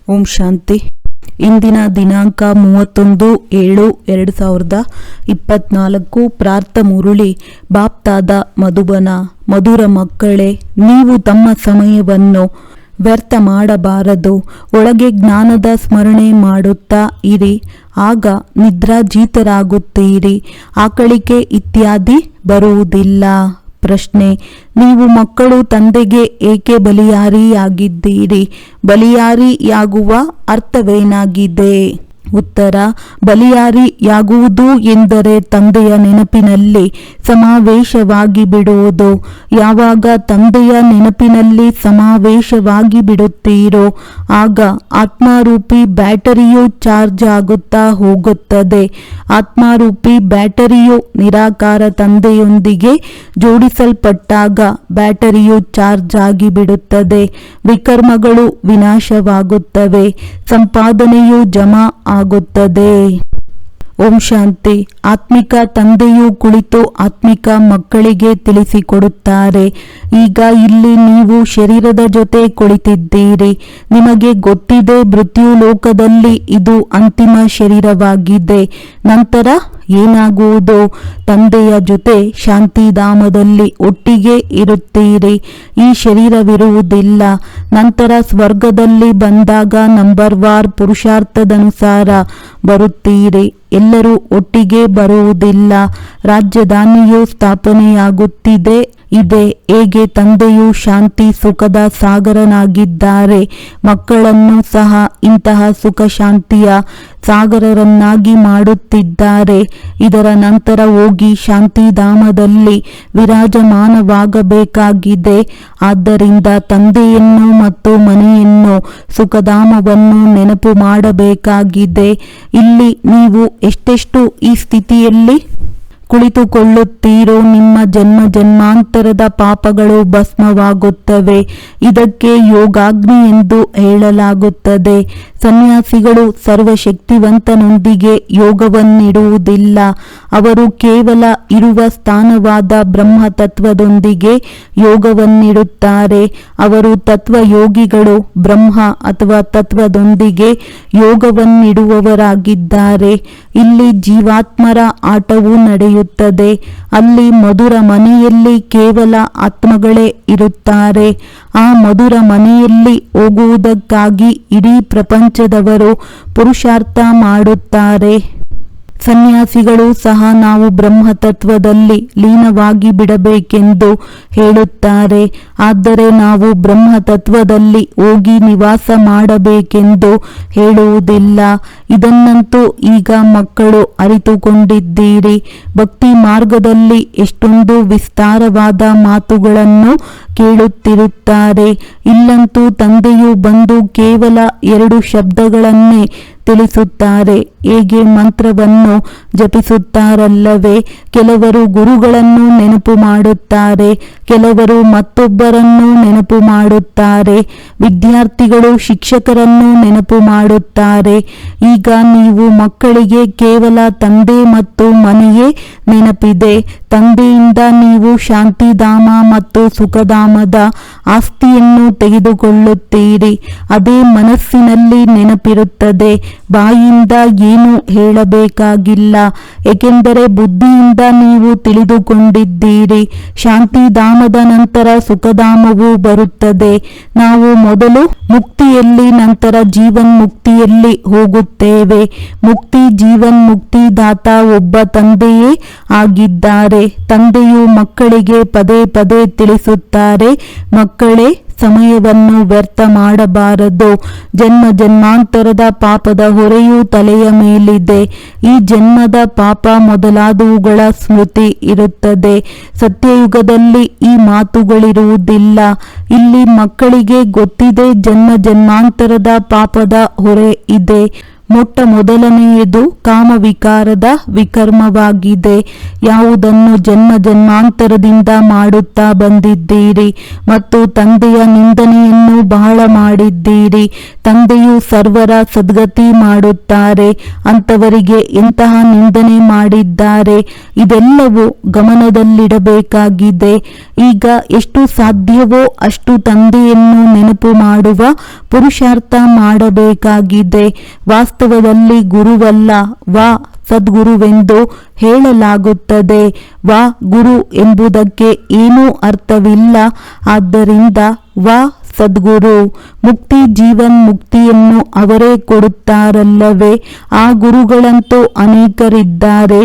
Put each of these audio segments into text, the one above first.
ಓಂ ಶಾಂತಿ. ಇಂದಿನ ದಿನಾಂಕ 31/7/2024. ಪ್ರಾರ್ಥ ಮುರುಳಿ. ಬಾಪ್ತಾದ ಮಧುಬನ. ಮಧುರ ಮಕ್ಕಳೇ, ನೀವು ತಮ್ಮ ಸಮಯವನ್ನು ವ್ಯರ್ಥ ಮಾಡಬಾರದು. ಒಳಗೆ ಜ್ಞಾನದ ಸ್ಮರಣೆ ಮಾಡುತ್ತಾ ಇರಿ, ಆಗ ನಿದ್ರಾಜೀತರಾಗುತ್ತೀರಿ. ಆಕಳಿಕೆ ಇತ್ಯಾದಿ ಬರುವುದಿಲ್ಲ. ಪ್ರಶ್ನೆ: ನೀವು ಮಕ್ಕಳು ತಂದೆಗೆ ಏಕೆ ಬಲಿಯಾರಿಯಾಗಿದ್ದೀರಿ? ಬಲಿಯಾರಿಯಾಗುವ ಅರ್ಥವೇನಾಗಿದೆ? ಉತ್ತರ: ಬಲಿಯಾರಿಯಾಗುವುದು ಎಂದರೆ ತಂದೆಯ ನೆನಪಿನಲ್ಲಿ ಸಮಾವೇಶವಾಗಿ ಬಿಡುವುದು. ಯಾವಾಗ ತಂದೆಯ ನೆನಪಿನಲ್ಲಿ ಸಮಾವೇಶವಾಗಿ ಬಿಡುತ್ತೀರೋ ಆಗ ಆತ್ಮಾರೂಪಿ ಬ್ಯಾಟರಿಯು ಚಾರ್ಜ್ ಆಗುತ್ತಾ ಹೋಗುತ್ತದೆ. ಆತ್ಮಾರೂಪಿ ಬ್ಯಾಟರಿಯು ನಿರಾಕಾರ ತಂದೆಯೊಂದಿಗೆ ಜೋಡಿಸಲ್ಪಟ್ಟಾಗ ಬ್ಯಾಟರಿಯು ಚಾರ್ಜ್ ಆಗಿ ಬಿಡುತ್ತದೆ. ವಿಕರ್ಮಗಳು ವಿನಾಶವಾಗುತ್ತವೆ, ಸಂಪಾದನೆಯು ಜಮಾ ಆಗುತ್ತದೆ. ಓಂ ಶಾಂತಿ. ಆತ್ಮಿಕ ತಂದೆಯು ಕುಳಿತು ಆತ್ಮಿಕ ಮಕ್ಕಳಿಗೆ ತಿಳಿಸಿಕೊಡುತ್ತಾರೆ. ಈಗ ಇಲ್ಲಿ ನೀವು ಶರೀರದ ಜೊತೆ ಕುಳಿತಿದ್ದೀರಿ. ನಿಮಗೆ ಗೊತ್ತಿದೆ, ಮೃತ್ಯು ಲೋಕದಲ್ಲಿ ಇದು ಅಂತಿಮ ಶರೀರವಾಗಿದೆ. ನಂತರ ಏನಾಗುವುದು? ತಂದೆಯ ಜೊತೆ ಶಾಂತಿಧಾಮದಲ್ಲಿ ಒಟ್ಟಿಗೆ ಇರುತ್ತೀರಿ. ಈ ಶರೀರವಿರುವುದಿಲ್ಲ. ನಂತರ ಸ್ವರ್ಗದಲ್ಲಿ ಬಂದಾಗ ನಂಬರ್ ವಾರ್ ಪುರುಷಾರ್ಥದನುಸಾರ ಬರುತ್ತೀರಿ. ಎಲ್ಲರೂ ಒಟ್ಟಿಗೆ ಬರುವುದಿಲ್ಲ. ರಾಜಧಾನಿಯು ಸ್ಥಾಪನೆಯಾಗುತ್ತಿದೆ ಇದೆ. ಹೇಗೆ ತಂದೆಯು ಶಾಂತಿ ಸುಖದ ಸಾಗರನಾಗಿದ್ದಾರೆ, ಮಕ್ಕಳನ್ನು ಸಹ ಇಂತಹ ಸುಖ ಶಾಂತಿಯ ಸಾಗರರನ್ನಾಗಿ ಮಾಡುತ್ತಿದ್ದಾರೆ. ಇದರ ನಂತರ ಹೋಗಿ ಶಾಂತಿಧಾಮದಲ್ಲಿ ವಿರಾಜಮಾನವಾಗಬೇಕಾಗಿದೆ. ಆದ್ದರಿಂದ ತಂದೆಯನ್ನು ಮತ್ತು ಮನೆಯನ್ನು, ಸುಖಧಾಮವನ್ನು ನೆನಪು ಮಾಡಬೇಕಾಗಿದೆ. ಇಲ್ಲಿ ನೀವು ಎಷ್ಟೆಷ್ಟು ಈ ಸ್ಥಿತಿಯಲ್ಲಿ ಕುಳಿತುಕೊಳ್ಳುತ್ತೀರೋ ನಿಮ್ಮ ಜನ್ಮ ಜನ್ಮಾಂತರದ ಪಾಪಗಳು ಭಸ್ಮವಾಗುತ್ತವೆ. ಇದಕ್ಕೆ ಯೋಗಾಗ್ನಿ ಎಂದು ಹೇಳಲಾಗುತ್ತದೆ. ಸನ್ಯಾಸಿಗಳು ಸರ್ವಶಕ್ತಿವಂತನೊಂದಿಗೆ ಯೋಗವನ್ನಿಡುವುದಿಲ್ಲ. ಅವರು ಕೇವಲ ಇರುವ ಸ್ಥಾನವಾದ ಬ್ರಹ್ಮತತ್ವದೊಂದಿಗೆ ಯೋಗವನ್ನಿಡುತ್ತಾರೆ. ಅವರು ತತ್ವಯೋಗಿಗಳು. ಬ್ರಹ್ಮ ಅಥವಾ ತತ್ವದೊಂದಿಗೆ ಯೋಗವನ್ನಿಡುವವರಾಗಿದ್ದಾರೆ. ಇಲ್ಲಿ ಜೀವಾತ್ಮರ ಆಟವೂ ನಡೆಯುತ್ತದೆ. ಅಲ್ಲಿ ಮಧುರ ಮನೆಯಲ್ಲಿ ಕೇವಲ ಆತ್ಮಗಳೇ ಇರುತ್ತಾರೆ. ಆ ಮಧುರ ಮನೆಯಲ್ಲಿ ಹೋಗುವುದಕ್ಕಾಗಿ ಇಡೀ ಪ್ರಪಂಚದವರು ಪುರುಷಾರ್ಥ ಮಾಡುತ್ತಾರೆ. ಸನ್ಯಾಸಿಗಳು ಸಹ ನಾವು ಬ್ರಹ್ಮತತ್ವದಲ್ಲಿ ಲೀನವಾಗಿ ಬಿಡಬೇಕೆಂದು ಹೇಳುತ್ತಾರೆ. ಆದರೆ ನಾವು ಬ್ರಹ್ಮತತ್ವದಲ್ಲಿ ಹೋಗಿ ನಿವಾಸ ಮಾಡಬೇಕೆಂದು ಹೇಳುವುದಿಲ್ಲ. ಇದನ್ನಂತೂ ಈಗ ಮಕ್ಕಳು ಅರಿತುಕೊಂಡಿದ್ದೀರಿ. ಭಕ್ತಿ ಮಾರ್ಗದಲ್ಲಿ ಎಷ್ಟೊಂದು ವಿಸ್ತಾರವಾದ ಮಾತುಗಳನ್ನು ಕೇಳುತ್ತಿರುತ್ತಾರೆ. ಇಲ್ಲಂತೂ ತಂದೆಯು ಬಂದು ಕೇವಲ 2 ಶಬ್ದಗಳನ್ನೇ ತಿಳಿಸುತ್ತಾರೆ. ಹೇಗೆ ಮಂತ್ರವನ್ನು ಜಪಿಸುತ್ತಾರಲ್ಲವೇ? ಕೆಲವರು ಗುರುಗಳನ್ನು ನೆನಪು ಮಾಡುತ್ತಾರೆ, ಕೆಲವರು ಮತ್ತೊಬ್ಬರನ್ನು ನೆನಪು ಮಾಡುತ್ತಾರೆ. ವಿದ್ಯಾರ್ಥಿಗಳು ಶಿಕ್ಷಕರನ್ನು ನೆನಪು ಮಾಡುತ್ತಾರೆ. ಈಗ ನೀವು ಮಕ್ಕಳಿಗೆ ಕೇವಲ ತಂದೆ ಮತ್ತು ಮನೆಯೇ ನೆನಪಿದೆ. ತಂದೆಯಿಂದ ನೀವು ಶಾಂತಿಧಾಮ ಮತ್ತು ಸುಖಧಾಮದ ಆಸ್ತಿಯನ್ನು ತೆಗೆದುಕೊಳ್ಳುತ್ತೀರಿ. ಅದೇ ಮನಸ್ಸಿನಲ್ಲಿ ನೆನಪಿರುತ್ತದೆ. ಬಾಯಿಂದ ಏನು ಹೇಳಬೇಕಾಗಿಲ್ಲ, ಏಕೆಂದರೆ ಬುದ್ಧಿಯಿಂದ ನೀವು ತಿಳಿದುಕೊಂಡಿದ್ದೀರಿ. ಶಾಂತಿಧಾಮದ ನಂತರ ಸುಖಧಾಮವು ಬರುತ್ತದೆ. ನಾವು ಮೊದಲು ಮುಕ್ತಿಯಲ್ಲಿ, ನಂತರ ಜೀವನ್ ಮುಕ್ತಿಯಲ್ಲಿ ಹೋಗುತ್ತೇವೆ. ಮುಕ್ತಿ ಜೀವನ್ ಮುಕ್ತಿದಾತ ಒಬ್ಬ ತಂದೆಯೇ ಆಗಿದ್ದಾರೆ. ತಂದೆಯು ಮಕ್ಕಳಿಗೆ ಪದೇ ಪದೇ ತಿಳಿಸುತ್ತಾರೆ, ಮಕ್ಕಳೇ, ಸಮಯವನ್ನು ವ್ಯರ್ಥ ಮಾಡಬಾರದು. ಜನ್ಮ ಜನ್ಮಾಂತರದ ಪಾಪದ ಹೊರೆಯು ತಲೆಯ ಮೇಲಿದೆ. ಈ ಜನ್ಮದ ಪಾಪ ಮೊದಲಾದವುಗಳ ಸ್ಮೃತಿ ಇರುತ್ತದೆ. ಸತ್ಯಯುಗದಲ್ಲಿ ಈ ಮಾತುಗಳಿರುವುದಿಲ್ಲ. ಇಲ್ಲಿ ಮಕ್ಕಳಿಗೆ ಗೊತ್ತಿದೆ, ಜನ್ಮ ಜನ್ಮಾಂತರದ ಪಾಪದ ಹೊರೆ ಇದೆ. ಮೊಟ್ಟ ಮೊದಲನೆಯದು ಕಾಮವಿಕಾರದ ವಿಕರ್ಮವಾಗಿದೆ. ಯಾವುದನ್ನು ಜನ್ಮ ಜನ್ಮಾಂತರದಿಂದ ಮಾಡುತ್ತಾ ಬಂದಿದ್ದೀರಿ ಮತ್ತು ತಂದೆಯ ನಿಂದನೆಯನ್ನು ಬಹಳ ಮಾಡಿದ್ದೀರಿ. ತಂದೆಯು ಸರ್ವರ ಸದ್ಗತಿ ಮಾಡುತ್ತಾರೆ, ಅಂಥವರಿಗೆ ಎಂತಹ ನಿಂದನೆ ಮಾಡಿದ್ದಾರೆ. ಇದೆಲ್ಲವೂ ಗಮನದಲ್ಲಿಡಬೇಕಾಗಿದೆ. ಈಗ ಎಷ್ಟು ಸಾಧ್ಯವೋ ಅಷ್ಟು ತಂದೆಯನ್ನು ನೆನಪು ಮಾಡುವ ಪುರುಷಾರ್ಥ ಮಾಡಬೇಕಾಗಿದೆ. ವಾಸ್ತವದಲ್ಲಿ ಗುರುವಲ್ಲ, ವಾ ಸದ್ಗುರುವೆಂದು ಹೇಳಲಾಗುತ್ತದೆ. ವಾ ಗುರು ಎಂಬುದಕ್ಕೆ ಏನೂ ಅರ್ಥವಿಲ್ಲ. ಆದ್ದರಿಂದ ವಾ ಸದ್ಗುರು. ಮುಕ್ತಿ ಜೀವನ್ ಮುಕ್ತಿಯನ್ನು ಅವರೇ ಕೊಡುತ್ತಾರಲ್ಲವೇ. ಆ ಗುರುಗಳಂತೂ ಅನೇಕರಿದ್ದಾರೆ,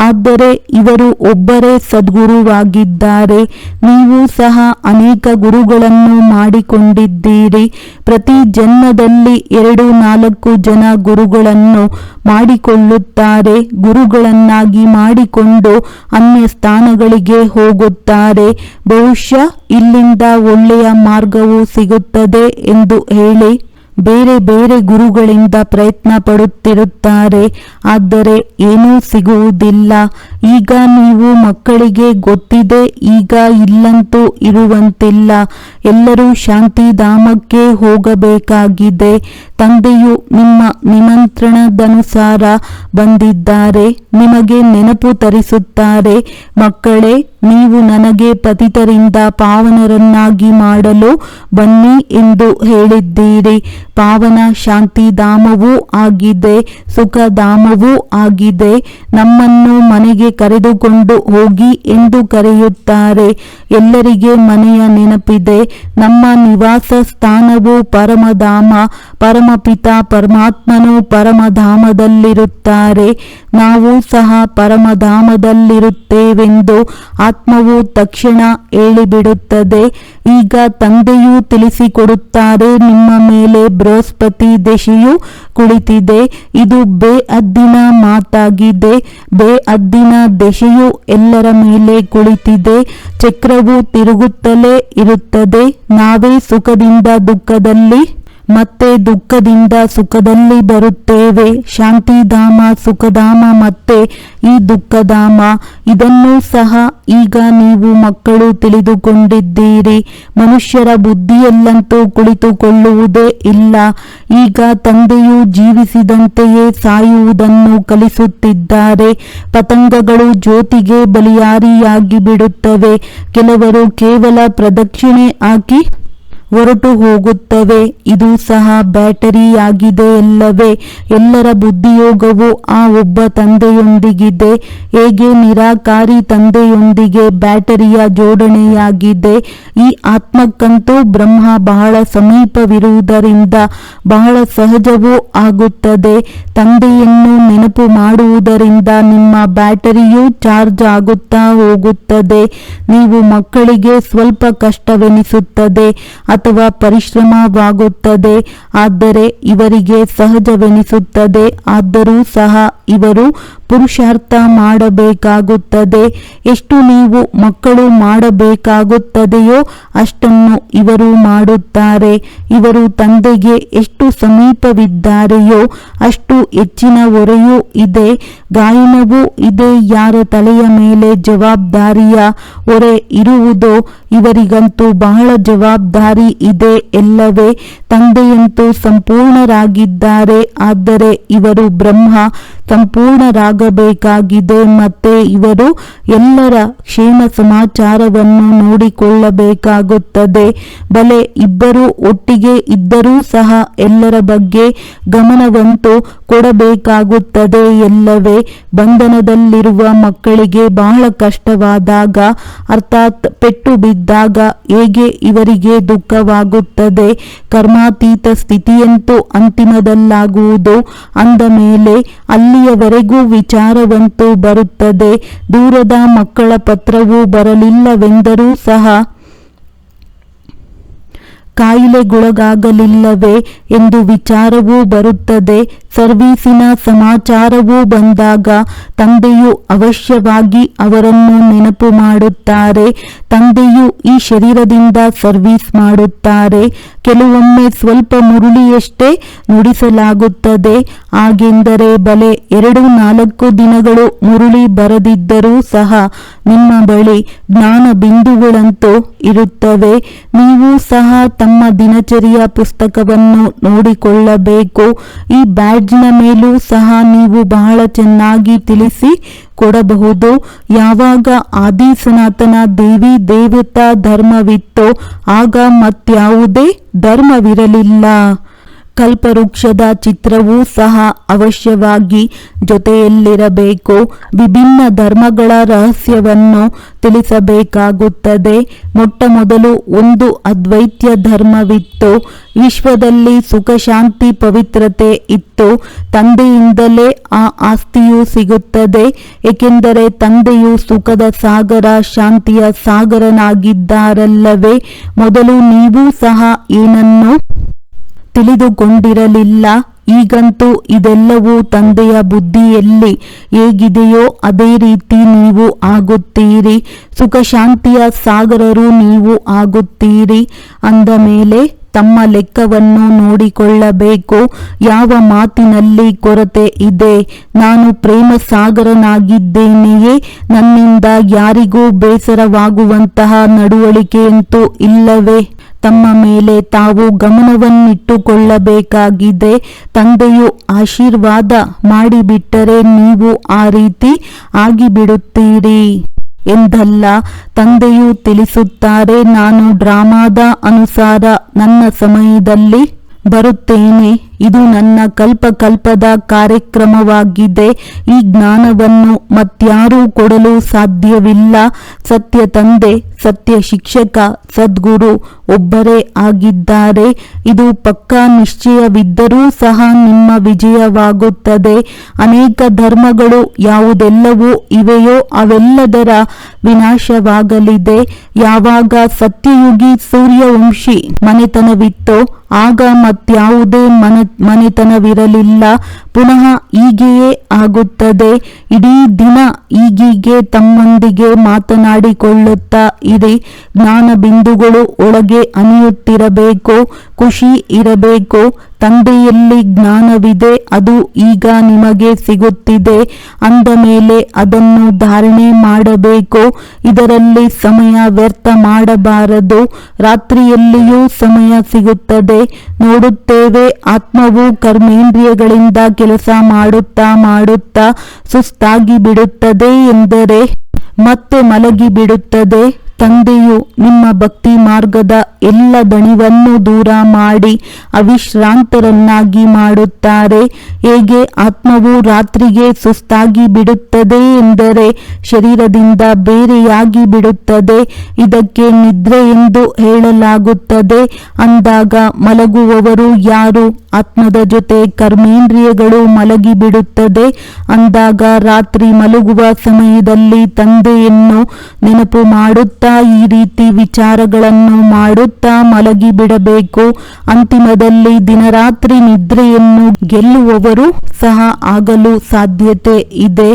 ಆದರೆ ಇವರು ಒಬ್ಬರೇ ಸದ್ಗುರುವಾಗಿದ್ದಾರೆ. ನೀವು ಸಹ ಅನೇಕ ಗುರುಗಳನ್ನು ಮಾಡಿಕೊಂಡಿದ್ದೀರಿ. ಪ್ರತಿ ಜನ್ಮದಲ್ಲಿ 2-4 ಜನ ಗುರುಗಳನ್ನು ಮಾಡಿಕೊಳ್ಳುತ್ತಾರೆ. ಗುರುಗಳನ್ನಾಗಿ ಮಾಡಿಕೊಂಡು ಅನ್ಯ ಸ್ಥಾನಗಳಿಗೆ ಹೋಗುತ್ತಾರೆ. ಬಹುಶಃ ಇಲ್ಲಿಂದ ಒಳ್ಳೆಯ ಮಾರ್ಗವು ಸಿಗುತ್ತದೆ ಎಂದು ಹೇಳಿ ಬೇರೆ ಬೇರೆ ಗುರುಗಳಿಂದ ಪ್ರಯತ್ನ ಪಡುತ್ತಿರುತ್ತಾರೆ, ಆದರೆ ಏನೂ ಸಿಗುವುದಿಲ್ಲ. ಈಗ ನೀವು ಮಕ್ಕಳಿಗೆ ಗೊತ್ತಿದೆ, ಈಗ ಇಲ್ಲಂತೂ ಇರುವಂತಿಲ್ಲ. ಎಲ್ಲರೂ ಶಾಂತಿಧಾಮಕ್ಕೆ ಹೋಗಬೇಕಾಗಿದೆ. ತಂದೆಯು ನಿಮ್ಮ ನಿಮಂತ್ರಣದನುಸಾರ ಬಂದಿದ್ದಾರೆ. ನಿಮಗೆ ನೆನಪು ತರಿಸುತ್ತಾರೆ, ಮಕ್ಕಳೇ, ನೀವು ನನಗೆ ಪತಿತರಿಂದ ಪಾವನರನ್ನಾಗಿ ಮಾಡಲು ಬನ್ನಿ ಎಂದು ಹೇಳಿದ್ದೀರಿ. ಪಾವನ ಶಾಂತಿಧಾಮವೂ ಆಗಿದೆ, ಸುಖಧಾಮವೂ ಆಗಿದೆ. ನಮ್ಮನ್ನು ಮನೆಗೆ ಕರೆದುಕೊಂಡು ಹೋಗಿ ಎಂದು ಕರೆಯುತ್ತಾರೆ. ಎಲ್ಲರಿಗೆ ಮನೆಯ ನೆನಪಿದೆ. ನಮ್ಮ ನಿವಾಸ ಸ್ಥಾನವು ಪರಮಧಾಮ. ಪರಮಪಿತ ಪರಮಾತ್ಮನು ಪರಮಧಾಮದಲ್ಲಿರುತ್ತಾರೆ. ನಾವು ಸಹ ಪರಮಧಾಮದಲ್ಲಿರುತ್ತೇವೆಂದು ಆತ್ಮವು ತಕ್ಷಣ ಹೇಳಿಬಿಡುತ್ತದೆ. ಈಗ ತಂದೆಯೂ ತಿಳಿಸಿಕೊಡುತ್ತಾರೆ, ನಿಮ್ಮ ಮೇಲೆ ಬೃಹಸ್ಪತಿ ದಶೆಯು ಕುಳಿತಿದೆ. ಇದು ಬೇಅದ್ದಿನ ಮಾತಾಗಿದೆ. ಬೇಅದ್ದಿನ ದಶೆಯು ಎಲ್ಲರ ಮೇಲೆ ಕುಳಿತಿದೆ. ಚಕ್ರವು ತಿರುಗುತ್ತಲೇ ಇರುತ್ತದೆ. ನಾವೇ ಸುಖದಿಂದ ದುಃಖದಲ್ಲಿ ಮತ್ತೆ ದುಃಖದಿಂದ ಸುಖದಲ್ಲಿ ಬರುತ್ತೇವೆ. ಶಾಂತಿಧಾಮ, ಸುಖಧಾಮ ಮತ್ತೆ ಈ ದುಃಖಧಾಮ. ಇದನ್ನೂ ಸಹ ಈಗ ನೀವು ಮಕ್ಕಳು ತಿಳಿದುಕೊಂಡಿದ್ದೀರಿ. ಮನುಷ್ಯರ ಬುದ್ಧಿಯಲ್ಲಂತೂ ಕುಳಿತುಕೊಳ್ಳುವುದೇ ಇಲ್ಲ. ಈಗ ತಂದೆಯು ಜೀವಿಸಿದಂತೆಯೇ ಸಾಯುವುದನ್ನು ಕಲಿಸುತ್ತಿದ್ದಾರೆ. ಪತಂಗಗಳು ಜ್ಯೋತಿಗೆ ಬಲಿಯಾರಿಯಾಗಿ ಬಿಡುತ್ತವೆ. ಕೆಲವರು ಕೇವಲ ಪ್ರದಕ್ಷಿಣೆ ಹಾಕಿ ಹೊರಟು ಹೋಗುತ್ತವೆ. ಇದು ಸಹ ಬ್ಯಾಟರಿಯಾಗಿದೆ ಅಲ್ಲವೇ. ಎಲ್ಲರ ಬುದ್ಧಿಯೋಗವು ಆ ಒಬ್ಬ ತಂದೆಯೊಂದಿಗಿದೆ. ಹೇಗೆ ನಿರಾಕಾರಿ ತಂದೆಯೊಂದಿಗೆ ಬ್ಯಾಟರಿಯ ಜೋಡಣೆಯಾಗಿದೆ. ಈ ಆತ್ಮಕ್ಕಂತೂ ಬ್ರಹ್ಮ ಬಹಳ ಸಮೀಪವಿರುವುದರಿಂದ ಬಹಳ ಸಹಜವೂ ಆಗುತ್ತದೆ. ತಂದೆಯನ್ನು ನೆನಪು ಮಾಡುವುದರಿಂದ ನಿಮ್ಮ ಬ್ಯಾಟರಿಯು ಚಾರ್ಜ್ ಆಗುತ್ತಾ ಹೋಗುತ್ತದೆ. ನೀವು ಮಕ್ಕಳಿಗೆ ಸ್ವಲ್ಪ ಕಷ್ಟವೆನಿಸುತ್ತದೆ ಅಥವಾ ಪರಿಶ್ರಮವಾಗುತ್ತದೆ, ಆದರೆ ಇವರಿಗೆ ಸಹಜವೆನಿಸುತ್ತದೆ. ಆದರೂ ಸಹ ಇವರು ಪುರುಷಾರ್ಥ ಮಾಡಬೇಕಾಗುತ್ತದೆ. ಎಷ್ಟು ನೀವು ಮಕ್ಕಳು ಮಾಡಬೇಕಾಗುತ್ತದೆಯೋ ಅಷ್ಟನ್ನು ಇವರು ಮಾಡುತ್ತಾರೆ. ಇವರು ತಂದೆಗೆ ಎಷ್ಟು ಸಮೀಪವಿದ್ದಾರೆಯೋ ಅಷ್ಟು ಹೆಚ್ಚಿನ ಹೊರೆಯೂ ಇದೆ, ಗಾಯನವೂ ಇದೆ. ಯಾರ ತಲೆಯ ಮೇಲೆ ಜವಾಬ್ದಾರಿಯ ಹೊರೆ ಇರುವುದೋ ಇವರಿಗಂತೂ ಬಹಳ ಜವಾಬ್ದಾರಿ ಇದೆ ಎಲ್ಲವೇ. ತಂದೆಯಂತೂ ಸಂಪೂರ್ಣರಾಗಿದ್ದಾರೆ, ಆದರೆ ಇವರು ಬ್ರಹ್ಮ ಸಂಪೂರ್ಣರಾಗಬೇಕಾಗಿದೆ. ಮತ್ತೆ ಇವರು ಎಲ್ಲರ ಕ್ಷೇಮ ಸಮಾಚಾರವನ್ನು ನೋಡಿಕೊಳ್ಳಬೇಕಾಗುತ್ತದೆ. ಬಲೆ ಇಬ್ಬರು ಒಟ್ಟಿಗೆ ಇದ್ದರೂ ಸಹ ಎಲ್ಲರ ಬಗ್ಗೆ ಗಮನವಂತೂ ಕೊಡಬೇಕಾಗುತ್ತದೆ ಎಲ್ಲವೇ. ಬಂಧನದಲ್ಲಿರುವ ಮಕ್ಕಳಿಗೆ ಬಹಳ ಕಷ್ಟವಾದಾಗ, ಅರ್ಥಾತ್ ಪೆಟ್ಟು ಬಿದ್ದಾಗ ಹೇಗೆ ಇವರಿಗೆ ದುಃಖವಾಗುತ್ತದೆ. ಕರ್ಮಾತೀತ ಸ್ಥಿತಿಯಂತೂ ಅಂತಿಮದಲ್ಲಾಗುವುದು ಅಂದ ಮೇಲೆ ಅಲ್ಲಿಯವರೆಗೂ ವಿಚಾರವಂತೂ ಬರುತ್ತದೆ. ದೂರದ ಮಕ್ಕಳ ಪತ್ರವೂ ಬರಲಿಲ್ಲವೆಂದರೂ ಸಹ ಕಾಯಿಲೆಗೊಳಗಾಗಲಿಲ್ಲವೇ ಎಂದು ವಿಚಾರವೂ ಬರುತ್ತದೆ. ಸರ್ವೀಸಿನ ಸಮಾಚಾರವೂ ಬಂದಾಗ ತಂದೆಯು ಅವಶ್ಯವಾಗಿ ಅವರನ್ನು ನೆನಪು ಮಾಡುತ್ತಾರೆ. ತಂದೆಯು ಈ ಶರೀರದಿಂದ ಸರ್ವೀಸ್ ಮಾಡುತ್ತಾರೆ. ಕೆಲವೊಮ್ಮೆ ಸ್ವಲ್ಪ ಮುರುಳಿಯಷ್ಟೇ ನುಡಿಸಲಾಗುತ್ತದೆ. ಹಾಗೆಂದರೆ ಬಲೆ 2-4 ದಿನಗಳು ಮುರುಳಿ ಬರದಿದ್ದರೂ ಸಹ ನಿಮ್ಮ ಬಳಿ ಜ್ಞಾನ ಬಿಂದುಗಳಂತೂ ಇರುತ್ತವೆ. ನೀವು ಸಹ ತಮ್ಮ ದಿನಚರಿಯ ಪುಸ್ತಕವನ್ನು ನೋಡಿಕೊಳ್ಳಬೇಕು. ಈ ಬ್ಯಾಡ್ಜ್ನ ಮೇಲೂ ಸಹ ನೀವು ಬಹಳ ಚೆನ್ನಾಗಿ ತಿಳಿಸಿ ಕೊಡಬಹುದು. ಯಾವಾಗ ಆದಿ ಸನಾತನ ದೇವಿ ದೇವತಾ ಧರ್ಮವಿತ್ತೋ ಆಗ ಮತ್ಯಾವುದೇ ಧರ್ಮವಿರಲಿಲ್ಲ. ಕಲ್ಪವೃಕ್ಷದ ಚಿತ್ರವೂ ಸಹ ಅವಶ್ಯವಾಗಿ ಜೊತೆಯಲ್ಲಿರಬೇಕು. ವಿಭಿನ್ನ ಧರ್ಮಗಳ ರಹಸ್ಯವನ್ನು ತಿಳಿಸಬೇಕಾಗುತ್ತದೆ. ಮೊಟ್ಟಮೊದಲು ಒಂದು ಅದ್ವೈತ್ಯ ಧರ್ಮವಿತ್ತು. ವಿಶ್ವದಲ್ಲಿ ಸುಖ, ಶಾಂತಿ, ಪವಿತ್ರತೆ ಇತ್ತು. ತಂದೆಯಿಂದಲೇ ಆ ಆಸ್ತಿಯು ಸಿಗುತ್ತದೆ. ಏಕೆಂದರೆ ತಂದೆಯು ಸುಖದ ಸಾಗರ, ಶಾಂತಿಯ ಸಾಗರನಾಗಿದ್ದಾರಲ್ಲವೇ. ಮೊದಲು ನೀವು ಸಹ ಏನನ್ನು ತಿಳಿದುಕೊಂಡಿರಲಿಲ್ಲ. ಈಗಂತೂ ಇದೆಲ್ಲವೂ ತಂದೆಯ ಬುದ್ಧಿಯಲ್ಲಿ ಹೇಗಿದೆಯೋ ಅದೇ ರೀತಿ ನೀವು ಆಗುತ್ತೀರಿ. ಸುಖ ಶಾಂತಿಯ ಸಾಗರರು ನೀವು ಆಗುತ್ತೀರಿ. ಅಂದ ಮೇಲೆ ತಮ್ಮ ಲೆಕ್ಕವನ್ನು ನೋಡಿಕೊಳ್ಳಬೇಕು. ಯಾವ ಮಾತಿನಲ್ಲಿ ಕೊರತೆ ಇದೆ? ನಾನು ಪ್ರೇಮ ಸಾಗರನಾಗಿದ್ದೇನೆಯೇ? ನನ್ನಿಂದ ಯಾರಿಗೂ ಬೇಸರವಾಗುವಂತಹ ನಡವಳಿಕೆಯಂತೂ ಇಲ್ಲವೇ? ತಮ್ಮ ಮೇಲೆ ತಾವು ಗಮನವನ್ನಿಟ್ಟುಕೊಳ್ಳಬೇಕಾಗಿದೆ. ತಂದೆಯು ಆಶೀರ್ವಾದ ಮಾಡಿಬಿಟ್ಟರೆ ನೀವು ಆ ರೀತಿ ಆಗಿಬಿಡುತ್ತೀರಿ ಎಂದಲ್ಲ. ತಂದೆಯು ತಿಳಿಸುತ್ತಾರೆ, ನಾನು ಡ್ರಾಮಾದ ಅನುಸಾರ ನನ್ನ ಸಮಯದಲ್ಲಿ ಬರುತ್ತೇನೆ. ಇದು ನನ್ನ ಕಲ್ಪದ ಕಾರ್ಯಕ್ರಮವಾಗಿದೆ. ಈ ಜ್ಞಾನವನ್ನು ಮತ್ಯಾರೂ ಕೊಡಲು ಸಾಧ್ಯವಿಲ್ಲ. ಸತ್ಯ ತಂದೆ, ಸತ್ಯ ಶಿಕ್ಷಕ, ಸದ್ಗುರು ಒಬ್ಬರೇ ಆಗಿದ್ದಾರೆ. ಇದು ಪಕ್ಕಾ ನಿಶ್ಚಯವಿದ್ದರೂ ಸಹ ನಿಮ್ಮ ವಿಜಯವಾಗುತ್ತದೆ. ಅನೇಕ ಧರ್ಮಗಳು ಯಾವುದೆಲ್ಲವೂ ಇವೆಯೋ ಅವೆಲ್ಲದರ ವಿನಾಶವಾಗಲಿದೆ. ಯಾವಾಗ ಸತ್ಯಯುಗಿ ಸೂರ್ಯವಂಶಿ ಮನೆತನವಿತ್ತೋ ಆಗ ಮತ್ಯಾವುದೇ ಮನೆತನವಿರಲಿಲ್ಲ. ಪುನಃ ಹೀಗೆಯೇ ಆಗುತ್ತದೆ. ಇಡೀ ದಿನ ಈಗೀಗೆ ತಮ್ಮೊಂದಿಗೆ ಮಾತನಾಡಿಕೊಳ್ಳುತ್ತಾ ಇರಿ. ಜ್ಞಾನ ಬಿಂದುಗಳು ಒಳಗೆ ಅನಿಯುತ್ತಿರಬೇಕು. ಖುಷಿ ಇರಬೇಕು. ತಂದೆಯಲ್ಲಿ ಜ್ಞಾನವಿದೆ, ಅದು ಈಗ ನಿಮಗೆ ಸಿಗುತ್ತಿದೆ. ಅಂದ ಮೇಲೆ ಅದನ್ನು ಧಾರಣೆ ಮಾಡಬೇಕು. ಇದರಲ್ಲಿ ಸಮಯ ವ್ಯರ್ಥ ಮಾಡಬಾರದು. ರಾತ್ರಿಯಲ್ಲಿಯೂ ಸಮಯ ಸಿಗುತ್ತದೆ. ನೋಡುತ್ತೇವೆ, ಆತ್ಮವು ಕರ್ಮೇಂದ್ರಿಯಗಳಿಂದ ಕೆಲಸ ಮಾಡುತ್ತಾ ಸುಸ್ತಾಗಿ ಬಿಡುತ್ತದೆ ಎಂದರೆ ಮತ್ತೆ ಮಲಗಿ ಬಿಡುತ್ತದೆ. ತಂದೆಯು ನಿಮ್ಮ ಭಕ್ತಿ ಮಾರ್ಗದ ಎಲ್ಲ ದಣಿವನ್ನು ದೂರ ಮಾಡಿ ಅವಿಶ್ರಾಂತರನ್ನಾಗಿ ಮಾಡುತ್ತಾರೆ. ಹೇಗೆ ಆತ್ಮವು ರಾತ್ರಿಗೆ ಸುಸ್ತಾಗಿ ಬಿಡುತ್ತದೆ ಎಂದರೆ ಶರೀರದಿಂದ ಬೇರೆಯಾಗಿ ಬಿಡುತ್ತದೆ. ಇದಕ್ಕೆ ನಿದ್ರೆ ಎಂದು ಹೇಳಲಾಗುತ್ತದೆ. ಅಂದಾಗ ಮಲಗುವವರು ಯಾರು? ಆತ್ಮದ ಜೊತೆ ಕರ್ಮೇಂದ್ರಿಯಗಳು ಮಲಗಿ ಬಿಡುತ್ತದೆ. ಅಂದಾಗ ರಾತ್ರಿ ಮಲಗುವ ಸಮಯದಲ್ಲಿ ತಂದೆಯನ್ನು ನೆನಪು ಮಾಡುತ್ತಾ ಈ ರೀತಿ ವಿಚಾರಗಳನ್ನು ಮಾಡುತ್ತಾ ಮಲಗಿ ಬಿಡಬೇಕು. ಅಂತಿಮದಲ್ಲಿ ದಿನರಾತ್ರಿ ನಿದ್ರೆಯನ್ನು ಗೆಲ್ಲುವವರು ಸಹ ಆಗಲು ಸಾಧ್ಯತೆ ಇದೆ.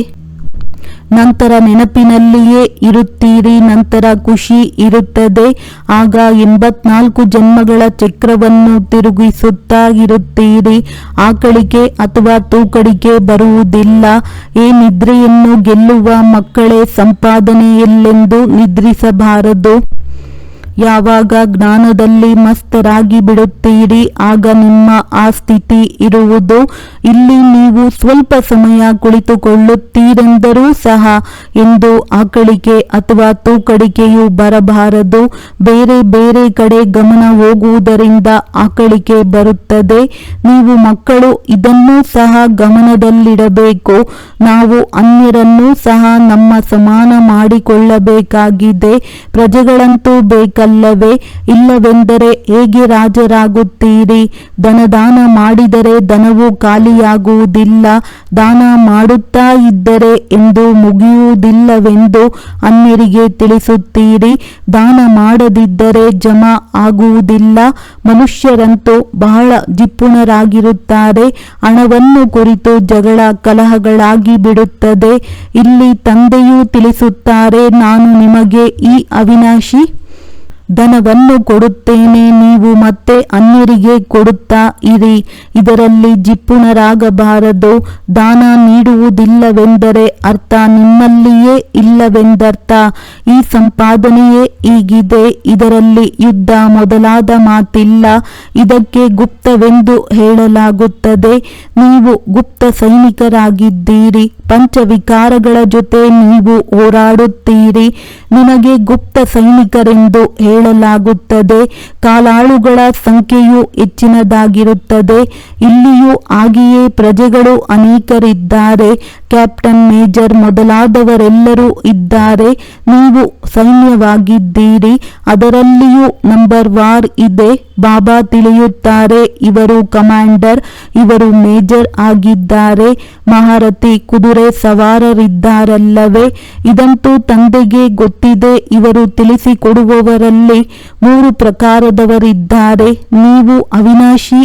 ನಂತರ ನೆನಪಿನಲ್ಲಿಯೇ ಇರುತ್ತೀರಿ. ನಂತರ ಖುಷಿ ಇರುತ್ತದೆ. ಆಗ 84 ಜನ್ಮಗಳ ಚಕ್ರವನ್ನು ತಿರುಗಿಸುತ್ತಾ ಇರುತ್ತೀರಿ. ಆಕಳಿಕೆ ಅಥವಾ ತೂಕಡಿಕೆ ಬರುವುದಿಲ್ಲ. ನಿದ್ರೆಯನ್ನು ಗೆಲ್ಲುವ ಮಕ್ಕಳೇ ಸಂಪಾದನೆಯಲ್ಲೆಂದು ನಿದ್ರಿಸಬಾರದು. ಯಾವಾಗ ಜ್ಞಾನದಲ್ಲಿ ಮಸ್ತರಾಗಿ ಬಿಡುತ್ತೀರಿ ಆಗ ನಿಮ್ಮ ಆ ಸ್ಥಿತಿ ಇರುವುದು. ಇಲ್ಲಿ ನೀವು ಸ್ವಲ್ಪ ಸಮಯ ಕುಳಿತುಕೊಳ್ಳುತ್ತೀರೆಂದರೂ ಸಹ ಎಂದು ಆಕಳಿಕೆ ಅಥವಾ ತೂಕಡಿಕೆಯು ಬರಬಾರದು. ಬೇರೆ ಬೇರೆ ಕಡೆ ಗಮನ ಹೋಗುವುದರಿಂದ ಆಕಳಿಕೆ ಬರುತ್ತದೆ. ನೀವು ಮಕ್ಕಳು ಇದನ್ನೂ ಸಹ ಗಮನದಲ್ಲಿಡಬೇಕು. ನಾವು ಅನ್ಯರನ್ನೂ ಸಹ ನಮ್ಮ ಸಮಾನ ಮಾಡಿಕೊಳ್ಳಬೇಕಾಗಿದೆ. ಪ್ರಜೆಗಳಂತೂ ಬೇಕಲ್ಲ. ಬೇಕಲ್ಲವೇ? ಇಲ್ಲವೆಂದರೆ ಹೇಗೆ ರಾಜರಾಗುತ್ತೀರಿ? ಧನದಾನ ಮಾಡಿದರೆ ಧನವು ಖಾಲಿಯಾಗುವುದಿಲ್ಲ. ದಾನ ಮಾಡುತ್ತಾ ಇದ್ದರೆ ಎಂದು ಮುಗಿಯುವುದಿಲ್ಲವೆಂದು ಅನ್ಯರಿಗೆ ತಿಳಿಸುತ್ತೀರಿ. ದಾನ ಮಾಡದಿದ್ದರೆ ಜಮಾ ಆಗುವುದಿಲ್ಲ. ಮನುಷ್ಯರಂತೂ ಬಹಳ ಜಿಪುಣರಾಗಿರುತ್ತಾರೆ. ಹಣವನ್ನು ಕುರಿತು ಜಗಳ ಕಲಹಗಳಾಗಿ ಬಿಡುತ್ತದೆ. ಇಲ್ಲಿ ತಂದೆಯು ತಿಳಿಸುತ್ತಾರೆ, ನಾನು ನಿಮಗೆ ಈ ಅವಿನಾಶಿ ಧನವನ್ನು ಕೊಡುತ್ತೇನೆ, ನೀವು ಮತ್ತೆ ಅನ್ಯರಿಗೆ ಕೊಡುತ್ತಾ ಇರಿ. ಇದರಲ್ಲಿ ಜಿಪುಣರಾಗಬಾರದು. ದಾನ ನೀಡುವುದಿಲ್ಲವೆಂದರೆ ಅರ್ಥ ನಿಮ್ಮಲ್ಲಿಯೇ ಇಲ್ಲವೆಂದರ್ಥ. ಈ ಸಂಪಾದನೆಯೇ ಹೀಗಿದೆ, ಇದರಲ್ಲಿ ಯುದ್ಧ ಮೊದಲಾದ ಮಾತಿಲ್ಲ. ಇದಕ್ಕೆ ಗುಪ್ತವೆಂದು ಹೇಳಲಾಗುತ್ತದೆ. ನೀವು ಗುಪ್ತ ಸೈನಿಕರಾಗಿದ್ದೀರಿ. ಪಂಚವಿಕಾರಗಳ ಜೊತೆ ನೀವು ಹೋರಾಡುತ್ತೀರಿ. ನಿಮಗೆ ಗುಪ್ತ ಸೈನಿಕರೆಂದು ಹೇಳಲಾಗುತ್ತದೆ. ಕಾಲಾಳುಗಳ ಸಂಖ್ಯೆಯು ಹೆಚ್ಚಿನದಾಗಿರುತ್ತದೆ. ಇಲ್ಲಿಯೂ ಹಾಗೆಯೇ ಪ್ರಜೆಗಳು ಅನೇಕರಿದ್ದಾರೆ. ಕ್ಯಾಪ್ಟನ್, ಮೇಜರ್ ಮೊದಲಾದವರೆಲ್ಲರೂ ಇದ್ದಾರೆ. ನೀವು ಸೈನ್ಯವಾಗಿದ್ದೀರಿ. ಅದರಲ್ಲಿಯೂ ನಂಬರ್ ವಾರ್ ಇದೆ. ಬಾಬಾ ತಿಳಿಯುತ್ತಾರೆ, ಇವರು ಕಮಾಂಡರ್, ಇವರು ಮೇಜರ್ ಆಗಿದ್ದಾರೆ. ಮಹಾರಥಿ ಕುದುರೆ ಸವಾರರಿದ್ದಾರಲ್ಲವೇ? ಇದಂತೂ ತಂದೆಗೆ ಗೊತ್ತಿದೆ. ಇವರು ತಿಳಿಸಿಕೊಡುವವರಲ್ಲಿ 3 ಪ್ರಕಾರದವರಿದ್ದಾರೆ. ನೀವು ಅವಿನಾಶಿ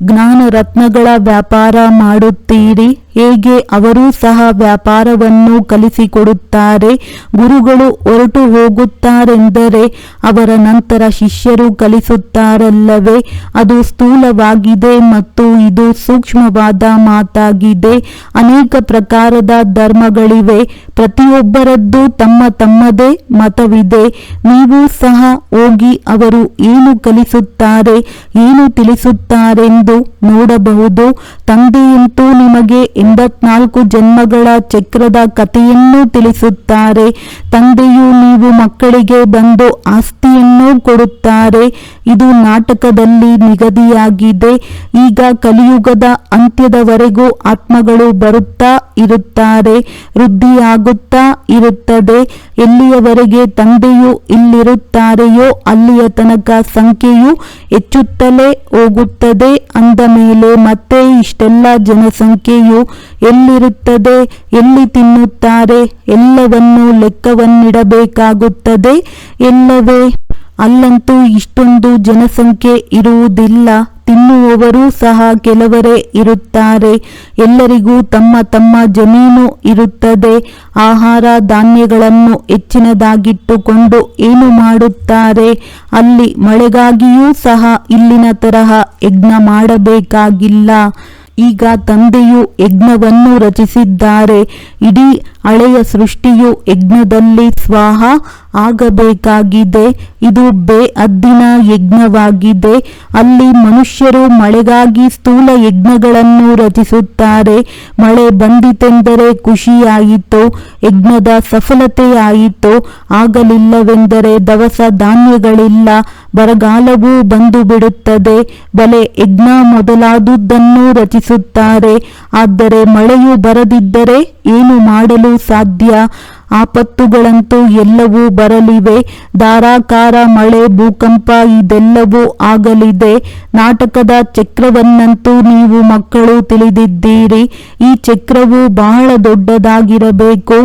ಜ್ಞಾನ ರತ್ನಗಳ ವ್ಯಾಪಾರ ಮಾಡುತ್ತೀರಿ. ಹೇಗೆ ಅವರೂ ಸಹ ವ್ಯಾಪಾರವನ್ನು ಕಲಿಸಿಕೊಡುತ್ತಾರೆ. ಗುರುಗಳು ಹೊರಟು ಹೋಗುತ್ತಾರೆಂದರೆ ಅವರ ನಂತರ ಶಿಷ್ಯರು ಕಲಿಸುತ್ತಾರಲ್ಲವೇ? ಅದು ಸ್ಥೂಲವಾಗಿದೆ ಮತ್ತು ಇದು ಸೂಕ್ಷ್ಮವಾದ ಮಾತಾಗಿದೆ. ಅನೇಕ ಪ್ರಕಾರದ ಧರ್ಮಗಳಿವೆ. ಪ್ರತಿಯೊಬ್ಬರದ್ದು ತಮ್ಮ ತಮ್ಮದೇ ಮತವಿದೆ. ನೀವು ಸಹ ಹೋಗಿ ಅವರು ಏನು ಕಲಿಸುತ್ತಾರೆ, ಏನು ತಿಳಿಸುತ್ತಾರೆಂದು ನೋಡಬಹುದು. ತಂದೆಯಂತೂ ನಿಮಗೆ 84 ಜನ್ಮಗಳ ಚಕ್ರದ ಕಥೆಯನ್ನು ತಿಳಿಸುತ್ತಾರೆ. ತಂದೆಯು ನೀವು ಮಕ್ಕಳಿಗೆ ಬಂದು ಆಸ್ತಿಯನ್ನು ಕೊಡುತ್ತಾರೆ. ಇದು ನಾಟಕದಲ್ಲಿ ನಿಗದಿಯಾಗಿದೆ. ಈಗ ಕಲಿಯುಗದ ಅಂತ್ಯದವರೆಗೂ ಆತ್ಮಗಳು ಬರುತ್ತಾ ಇರುತ್ತಾರೆ, ವೃದ್ಧಿಯಾಗುತ್ತಾ ಇರುತ್ತದೆ. ಎಲ್ಲಿಯವರೆಗೆ ತಂದೆಯು ಇಲ್ಲಿರುತ್ತಾರೆಯೋ ಅಲ್ಲಿಯ ತನಕ ಸಂಖ್ಯೆಯು ಹೆಚ್ಚುತ್ತಲೇ ಹೋಗುತ್ತದೆ. ಅಂದ ಮೇಲೆ ಮತ್ತೆ ಇಷ್ಟೆಲ್ಲ ಜನಸಂಖ್ಯೆಯು ಎಲ್ಲಿರುತ್ತದೆ? ಎಲ್ಲಿ ತಿನ್ನುತ್ತಾರೆ? ಎಲ್ಲವನ್ನೂ ಲೆಕ್ಕವನ್ನಿಡಬೇಕಾಗುತ್ತದೆ ಎಲ್ಲವೇ? ಅಲ್ಲಂತೂ ಇಷ್ಟೊಂದು ಜನಸಂಖ್ಯೆ ಇರುವುದಿಲ್ಲ. ತಿನ್ನುವವರೂ ಸಹ ಕೆಲವರೇ ಇರುತ್ತಾರೆ. ಎಲ್ಲರಿಗೂ ತಮ್ಮ ತಮ್ಮ ಜಮೀನು ಇರುತ್ತದೆ. ಆಹಾರ ಧಾನ್ಯಗಳನ್ನು ಹೆಚ್ಚಿನದಾಗಿಟ್ಟುಕೊಂಡು ಏನು ಮಾಡುತ್ತಾರೆ? ಅಲ್ಲಿ ಮಳೆಗಾಗಿಯೂ ಸಹ ಇಲ್ಲಿನ ತರಹ ಯಜ್ಞ ಮಾಡಬೇಕಾಗಿಲ್ಲ. ಈಗ ತಂದೆಯು ಯಜ್ಞವನ್ನು ರಚಿಸಿದ್ದಾರೆ. ಇಡೀ ಹಳೆಯ ಸೃಷ್ಟಿಯು ಯಜ್ಞದಲ್ಲಿ ಸ್ವಾಹ ಆಗಬೇಕಾಗಿದೆ. ಇದು ಬೇಅದ್ದಿನ ಯಜ್ಞವಾಗಿದೆ. ಅಲ್ಲಿ ಮನುಷ್ಯರು ಮಳೆಗಾಗಿ ಸ್ಥೂಲ ಯಜ್ಞಗಳನ್ನು ರಚಿಸುತ್ತಾರೆ. ಮಳೆ ಬಂದಿತೆಂದರೆ ಖುಷಿಯಾಯಿತು, ಯಜ್ಞದ ಸಫಲತೆಯಾಯಿತು. ಆಗಲಿಲ್ಲವೆಂದರೆ ದವಸ ಧಾನ್ಯಗಳಿಲ್ಲ, ಬರಗಾಲವೂ ಬಂದು ಬಿಡುತ್ತದೆ. ಬಲೆ ಯಜ್ಞ ಮೊದಲಾದುದನ್ನು ರಚಿಸುತ್ತಾರೆ. ಆದರೆ ಮಳೆಯು ಬರದಿದ್ದರೆ ಏನು ಮಾಡಲು ಸಾಧ್ಯ? ಆಪತ್ತುಗಳಂತೂ ಎಲ್ಲವೂ ಬರಲಿವೆ. ಧಾರಾಕಾರ ಮಳೆ, ಭೂಕಂಪ ಇದೆಲ್ಲವೂ ಆಗಲಿದೆ. ನಾಟಕದ ಚಕ್ರವನ್ನಂತೂ ನೀವು ಮಕ್ಕಳು ತಿಳಿದಿದ್ದೀರಿ. ಈ ಚಕ್ರವು ಬಹಳ ದೊಡ್ಡದಾಗಿರಬೇಕು.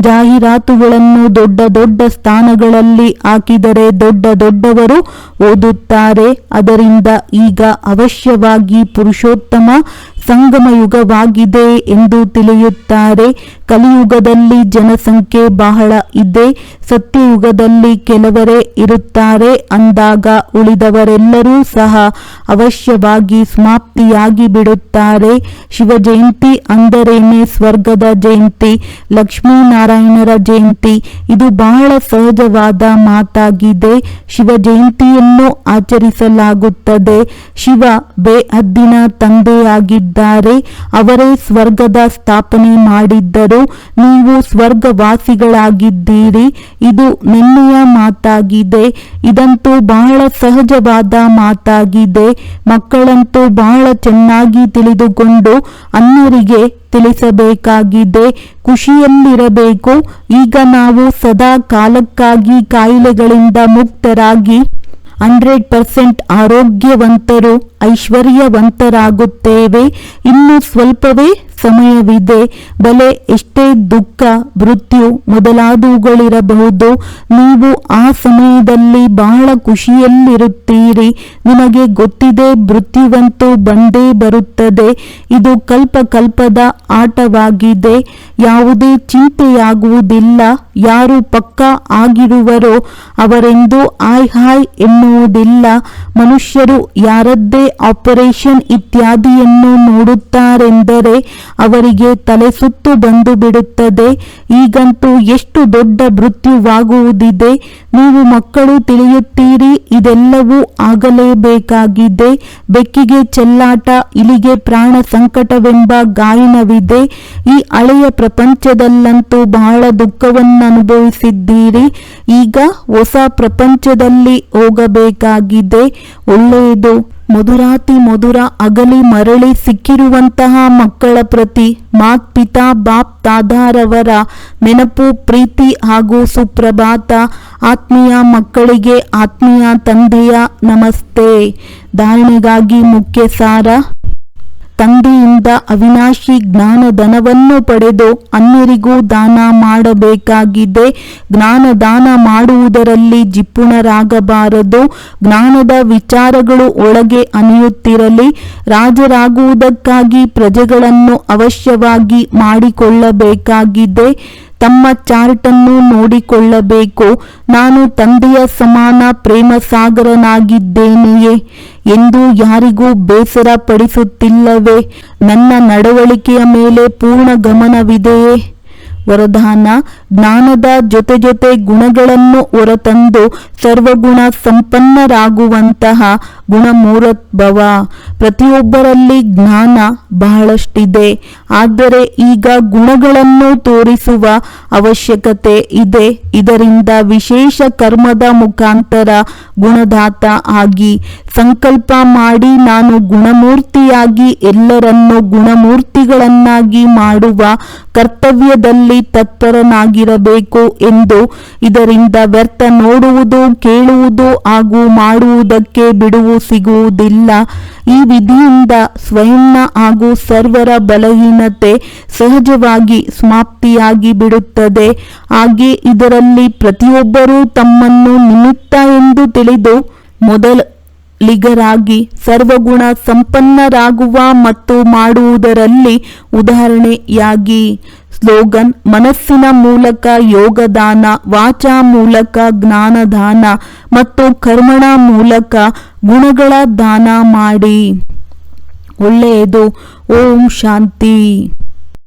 ಜಾಹೀರಾತುಗಳನ್ನು ದೊಡ್ಡ ದೊಡ್ಡ ಸ್ಥಾನಗಳಲ್ಲಿ ಹಾಕಿದರೆ ದೊಡ್ಡ ದೊಡ್ಡವರು ಓದುತ್ತಾರೆ. ಅದರಿಂದ ಈಗ ಅವಶ್ಯವಾಗಿ ಪುರುಷೋತ್ತಮ ಸಂಗಮ ಯುಗವಾಗಿದೆ ಎಂದು ತಿಳಿಯುತ್ತಾರೆ. ಕಲಿಯುಗದಲ್ಲಿ ಜನಸಂಖ್ಯೆ ಬಹಳ ಇದೆ. ಸತ್ಯಯುಗದಲ್ಲಿ ಕೆಲವರೇ ಇರುತ್ತಾರೆ. ಅಂದಾಗ ಉಳಿದವರೆಲ್ಲರೂ ಸಹ ಅವಶ್ಯವಾಗಿ ಸಮಾಪ್ತಿಯಾಗಿ ಬಿಡುತ್ತಾರೆ. ಶಿವ ಜಯಂತಿ ಅಂದರೇನೆ ಸ್ವರ್ಗದ ಜಯಂತಿ, ಲಕ್ಷ್ಮೀನಾರಾಯಣರ ಜಯಂತಿ. ಇದು ಬಹಳ ಸಹಜವಾದ ಮಾತಾಗಿದೆ. ಶಿವ ಜಯಂತಿಯನ್ನು ಆಚರಿಸಲಾಗುತ್ತದೆ. ಶಿವ ಬೇಹದ್ದಿನ ತಂದೆಯಾಗಿದ್ದ ಮಾಡಿದ್ದಾರೆ. ಅವರೇ ಸ್ವರ್ಗದ ಸ್ಥಾಪನೆ ಮಾಡಿದ್ದರು. ನೀವು ಸ್ವರ್ಗವಾಸಿಗಳಾಗಿದ್ದೀರಿ. ಇದು ನಿನ್ನೆಯ ಮಾತಾಗಿದೆ. ಇದಂತೂ ಬಹಳ ಸಹಜವಾದ ಮಾತಾಗಿದೆ. ಮಕ್ಕಳಂತೂ ಬಹಳ ಚೆನ್ನಾಗಿ ತಿಳಿದುಕೊಂಡು ಅನ್ಯರಿಗೆ ತಿಳಿಸಬೇಕಾಗಿದೆ. ಖುಷಿಯಲ್ಲಿರಬೇಕು. ಈಗ ನಾವು ಸದಾ ಕಾಲಕ್ಕಾಗಿ ಕಾಯಿಲೆಗಳಿಂದ ಮುಕ್ತರಾಗಿ 100% ಆರೋಗ್ಯವಂತರು, ಐಶ್ವರ್ಯವಂತರಾಗುತ್ತೇವೆ. ಇನ್ನು ಸ್ವಲ್ಪವೇ ಸಮಯವಿದೆ. ಬಲೆ ಎಷ್ಟೇ ದುಃಖ, ಮೃತ್ಯು ಮೊದಲಾದವುಗಳಿರಬಹುದು, ನೀವು ಆ ಸಮಯದಲ್ಲಿ ಬಹಳ ಖುಷಿಯಲ್ಲಿರುತ್ತೀರಿ. ನಿಮಗೆ ಗೊತ್ತಿದೆ, ಮೃತ್ಯುವಂತೂ ಬಂದೇ ಬರುತ್ತದೆ. ಇದು ಕಲ್ಪದ ಆಟವಾಗಿದೆ. ಯಾವುದೇ ಚಿಂತೆಯಾಗುವುದಿಲ್ಲ. ಯಾರು ಪಕ್ಕಾ ಆಗಿರುವರೋ ಅವರೆಂದೂ ಹಾಯ್ ಎನ್ನುವುದಿಲ್ಲ. ಮನುಷ್ಯರು ಯಾರದ್ದೇ ಆಪರೇಷನ್ ಇತ್ಯಾದಿಯನ್ನು ನೋಡುತ್ತಾರೆಂದರೆ ಅವರಿಗೆ ತಲೆ ಸುತ್ತು ಬಂದು ಬಿಡುತ್ತದೆ. ಈಗಂತೂ ಎಷ್ಟು ದೊಡ್ಡ ಮೃತ್ಯುವಾಗುವುದಿದೆ. ನೀವು ಮಕ್ಕಳು ತಿಳಿಯುತ್ತೀರಿ, ಇದೆಲ್ಲವೂ ಆಗಲೇಬೇಕಾಗಿದೆ. ಬೆಕ್ಕಿಗೆ ಚೆಲ್ಲಾಟ, ಇಲಿಗೆ ಪ್ರಾಣ ಸಂಕಟವೆಂಬ ಗಾಯನವಿದೆ. ಈ ಹಳೆಯ ಪ್ರಪಂಚದಲ್ಲಂತೂ ಬಹಳ ದುಃಖವನ್ನನುಭವಿಸಿದ್ದೀರಿ. ಈಗ ಹೊಸ ಪ್ರಪಂಚದಲ್ಲಿ ಹೋಗಬೇಕಾಗಿದೆ. ಒಳ್ಳೆಯದು. ಮಧುರಾತಿ ಮಧುರ ಅಗಲಿ ಮರಳಿ ಸಿಕ್ಕಿರುವಂತಹ ಮಕ್ಕಳ ಪ್ರತಿ ಮಾತ್ಪಿತಾ ಬಾಪ್ ತಾದಾರವರ ನೆನಪು, ಪ್ರೀತಿ ಹಾಗೂ ಸುಪ್ರಭಾತ. ಆತ್ಮೀಯ ಮಕ್ಕಳಿಗೆ ಆತ್ಮೀಯ ತಂದೆಯ ನಮಸ್ತೆ. ಧಾರಣೆಗಾಗಿ ಮುಖ್ಯ ಸಾರ: ತಂದೆಯಿಂದ ಅವಿನಾಶಿ ಜ್ಞಾನಧನವನ್ನು ಪಡೆದು ಅನ್ಯರಿಗೂ ದಾನ ಮಾಡಬೇಕಾಗಿದೆ. ಜ್ಞಾನದಾನ ಮಾಡುವುದರಲ್ಲಿ ಜಿಪುಣರಾಗಬಾರದು. ಜ್ಞಾನದ ವಿಚಾರಗಳು ಒಳಗೆ ಅನಿಯುತ್ತಿರಲಿ. ರಾಜರಾಗುವುದಕ್ಕಾಗಿ ಪ್ರಜೆಗಳನ್ನು ಅವಶ್ಯವಾಗಿ ಮಾಡಿಕೊಳ್ಳಬೇಕಾಗಿದೆ. ತಮ್ಮ ಚಾರ್ಟನ್ನು ನೋಡಿಕೊಳ್ಳಬೇಕು. ನಾನು ತಂದೆಯ ಸಮಾನ ಪ್ರೇಮ ಸಾಗರನಾಗಿದ್ದೇನೆಯೇ ಎಂದು ಯಾರಿಗೂ ಬೇಸರ ಪಡಿಸುತ್ತಿಲ್ಲವೇ? ನನ್ನ ನಡವಳಿಕೆಯ ಮೇಲೆ ಪೂರ್ಣ ಗಮನವಿದೆಯೇ? ವರದಾನ: ಜ್ಞಾನದ ಜೊತೆ ಗುಣಗಳನ್ನು ಹೊರತಂದು ಸರ್ವಗುಣ ಸಂಪನ್ನರಾಗುವಂತಹ ಗುಣಮೂರ್ತಿಭವ. ಪ್ರತಿಯೊಬ್ಬರಲ್ಲಿ ಜ್ಞಾನ ಬಹಳಷ್ಟಿದೆ, ಆದರೆ ಈಗ ಗುಣಗಳನ್ನು ತೋರಿಸುವ ಅವಶ್ಯಕತೆ ಇದೆ. ಇದರಿಂದ ವಿಶೇಷ ಕರ್ಮದ ಮುಖಾಂತರ ಗುಣದಾತ ಆಗಿ ಸಂಕಲ್ಪ ಮಾಡಿ ನಾನು ಗುಣಮೂರ್ತಿಯಾಗಿ ಎಲ್ಲರನ್ನೂ ಗುಣಮೂರ್ತಿಗಳನ್ನಾಗಿ ಮಾಡುವ ಕರ್ತವ್ಯದಲ್ಲಿ ತತ್ಪರನಾಗಿರಬೇಕು ಎಂದು. ಇದರಿಂದ ವ್ಯರ್ಥ ನೋಡುವುದು, ಕೇಳುವುದು ಹಾಗೂ ಮಾಡುವುದಕ್ಕೆ ಬಿಡುವು ಸಿಗುವುದಿಲ್ಲ. ಈ ವಿಧಿಯಿಂದ ಸ್ವಯಂನ ಹಾಗೂ ಸರ್ವರ ಬಲಹೀನತೆ ಸಹಜವಾಗಿ ಸಮಾಪ್ತಿಯಾಗಿ ಬಿಡುತ್ತದೆ. ಹಾಗೆ ಇದರಲ್ಲಿ ಪ್ರತಿಯೊಬ್ಬರೂ ತಮ್ಮನ್ನು ನಿಮಿತ್ತ ಎಂದು ತಿಳಿದು ಮೊದಲಿಗರಾಗಿ ಸರ್ವಗುಣ ಸಂಪನ್ನರಾಗುವ ಮತ್ತು ಮಾಡುವುದರಲ್ಲಿ ಉದಾಹರಣೆಯಾಗಿ. ಸ್ಲೋಗನ್: ಮನಸ್ಸಿನ ಮೂಲಕ ಯೋಗದಾನ, ವಾಚಾ ಮೂಲಕ ಜ್ಞಾನದಾನ ಮತ್ತು ಕರ್ಮಣ ಮೂಲಕ ಗುಣಗಳ ದಾನ ಮಾಡಿ. ಒಳ್ಳೆಯದು. ಓಂ ಶಾಂತಿ.